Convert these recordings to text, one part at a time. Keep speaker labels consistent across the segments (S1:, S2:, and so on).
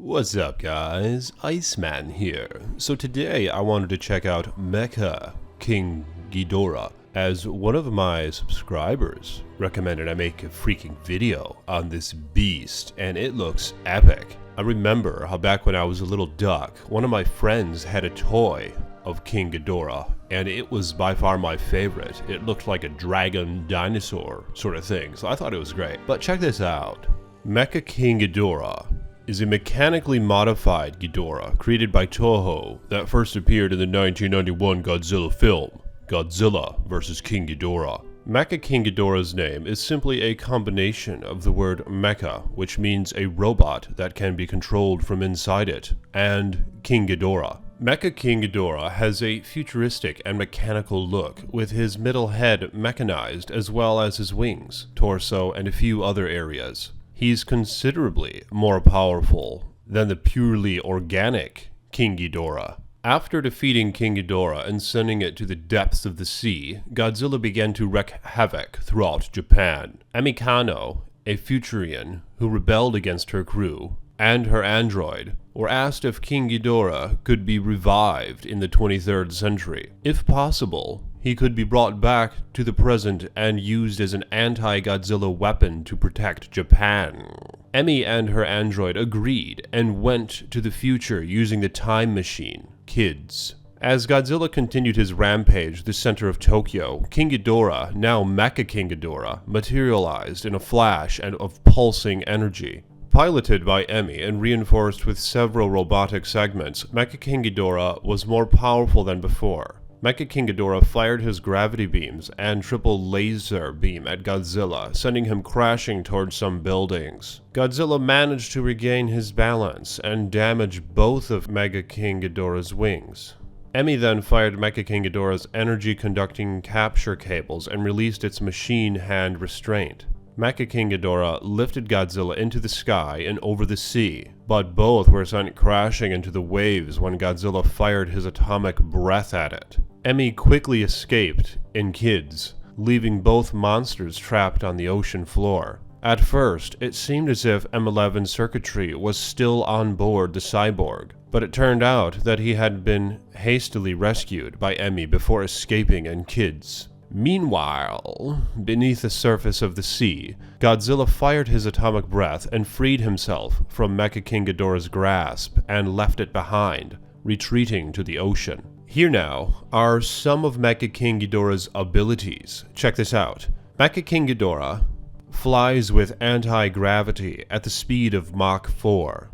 S1: What's up guys, Iceman here. So today I wanted to check out mecha-king Ghidorah, as one of my subscribers recommended I make a freaking video on this beast, and it looks epic. I remember how back when I was a little duck, one of my friends had a toy of King Ghidorah, and it was by far my favorite. It looked like a dragon dinosaur sort of thing, so I thought it was great. But check this out. Mecha-king Ghidorah is a mechanically modified Ghidorah created by Toho that first appeared in the 1991 Godzilla film, Godzilla vs. King Ghidorah. Mecha-king Ghidorah's name is simply a combination of the word mecha, which means a robot that can be controlled from inside it, and King Ghidorah. Mecha-king Ghidorah has a futuristic and mechanical look, with his middle head mechanized as well as his wings, torso, and a few other areas. He's considerably more powerful than the purely organic King Ghidorah. After defeating King Ghidorah and sending it to the depths of the sea, Godzilla began to wreak havoc throughout Japan. Emi Kano, a Futurian who rebelled against her crew, and her android, were asked if King Ghidorah could be revived in the 23rd century. If possible, he could be brought back to the present and used as an anti-Godzilla weapon to protect Japan. Emi and her android agreed and went to the future using the time machine, Kids. As Godzilla continued his rampage to the center of Tokyo, King Ghidorah, now Mecha-king Ghidorah, materialized in a flash and of pulsing energy. Piloted by Emi and reinforced with several robotic segments, Mecha-king Ghidorah was more powerful than before. Mecha-king Ghidorah fired his gravity beams and triple laser beam at Godzilla, sending him crashing towards some buildings. Godzilla managed to regain his balance and damage both of Mecha-king Ghidorah's wings. Emi then fired Mecha-king Ghidorah's energy-conducting capture cables and released its machine hand restraint. Mecha-king Ghidorah lifted Godzilla into the sky and over the sea, but both were sent crashing into the waves when Godzilla fired his atomic breath at it. Emi quickly escaped in Kids, leaving both monsters trapped on the ocean floor. At first, it seemed as if M11's circuitry was still on board the cyborg, but it turned out that he had been hastily rescued by Emi before escaping in Kids. Meanwhile, beneath the surface of the sea, Godzilla fired his atomic breath and freed himself from Mecha-king Ghidorah's grasp and left it behind, retreating to the ocean. Here now are some of Mecha-king Ghidorah's abilities. Check this out. Mecha-king Ghidorah flies with anti-gravity at the speed of Mach 4.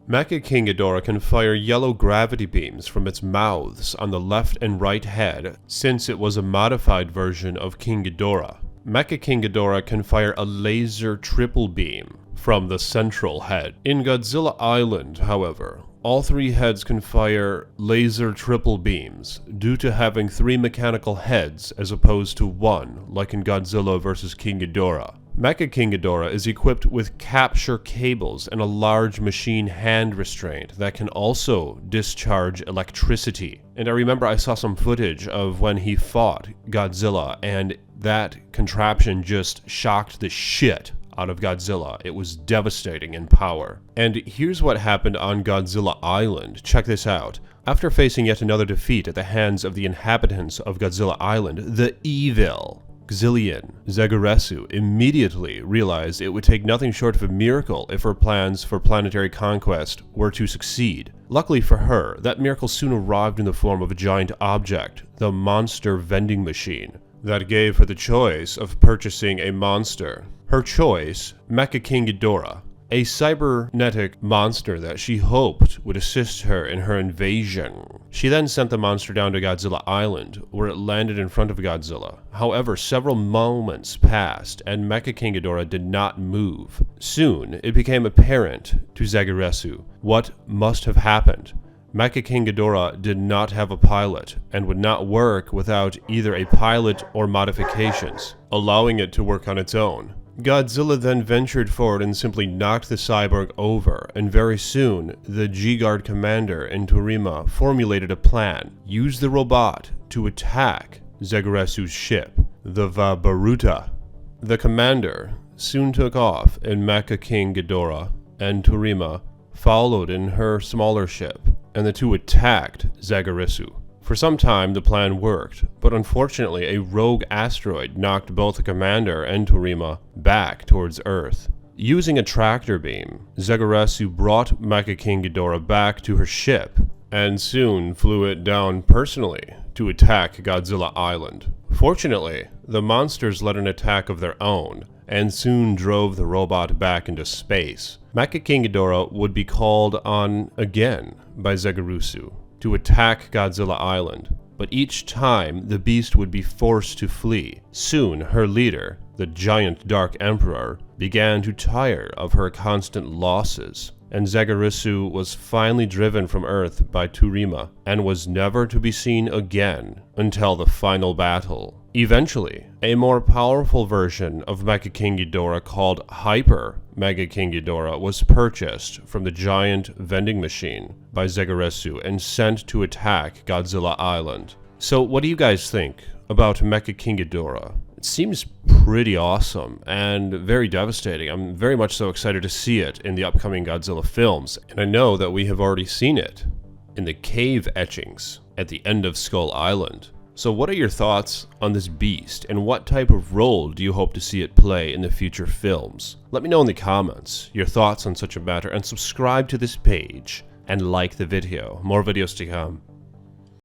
S1: Mecha-king Ghidorah can fire yellow gravity beams from its mouths on the left and right head, since it was a modified version of King Ghidorah. Mecha-king Ghidorah can fire a laser triple beam from the central head. In Godzilla Island, however, all three heads can fire laser triple beams, due to having three mechanical heads as opposed to one, like in Godzilla vs. King Ghidorah. Mecha-king Ghidorah is equipped with capture cables and a large machine hand restraint that can also discharge electricity. And I remember I saw some footage of when he fought Godzilla, and that contraption just shocked the shit out of Godzilla. It was devastating in power. And here's what happened on Godzilla Island. Check this out. After facing yet another defeat at the hands of the inhabitants of Godzilla Island, the evil Xilian Zaguresu immediately realized it would take nothing short of a miracle if her plans for planetary conquest were to succeed. Luckily for her, that miracle soon arrived in the form of a giant object, the monster vending machine, that gave her the choice of purchasing a monster. Her choice, Mecha-king Ghidorah, a cybernetic monster that she hoped would assist her in her invasion. She then sent the monster down to Godzilla Island, where it landed in front of Godzilla. However, several moments passed, and Mecha-king Ghidorah did not move. Soon, it became apparent to Zaguresu what must have happened. Mecha-king Ghidorah did not have a pilot, and would not work without either a pilot or modifications, allowing it to work on its own. Godzilla then ventured forward and simply knocked the cyborg over, and very soon, the G-Guard commander in Torima formulated a plan. Use the robot to attack Zaguresu's ship, the Baruta. The commander soon took off in Mecha-king Ghidorah and Torima followed in her smaller ship, and the two attacked Zagarisu. For some time, the plan worked, but unfortunately, a rogue asteroid knocked both the commander and Turima back towards Earth. Using a tractor beam, Zagarisu brought mecha-king Ghidorah back to her ship, and soon flew it down personally to attack Godzilla Island. Fortunately, the monsters led an attack of their own, and soon drove the robot back into space. Mecha-king Ghidorah would be called on again by Zagarisu to attack Godzilla Island, but each time the beast would be forced to flee. Soon her leader, the giant Dark Emperor, began to tire of her constant losses, and Zagarisu was finally driven from Earth by Turima and was never to be seen again until the final battle. Eventually, a more powerful version of Mecha-king Ghidorah called Hyper Mega-king Ghidorah was purchased from the giant vending machine by Zagarisu and sent to attack Godzilla Island. So what do you guys think about Mecha-king Ghidorah? It seems pretty awesome and very devastating. I'm very much so excited to see it in the upcoming Godzilla films, and I know that we have already seen it in the cave etchings at the end of Skull Island. So what are your thoughts on this beast, and what type of role do you hope to see it play in the future films? Let me know in the comments your thoughts on such a matter, and subscribe to this page and like the video. More videos to come.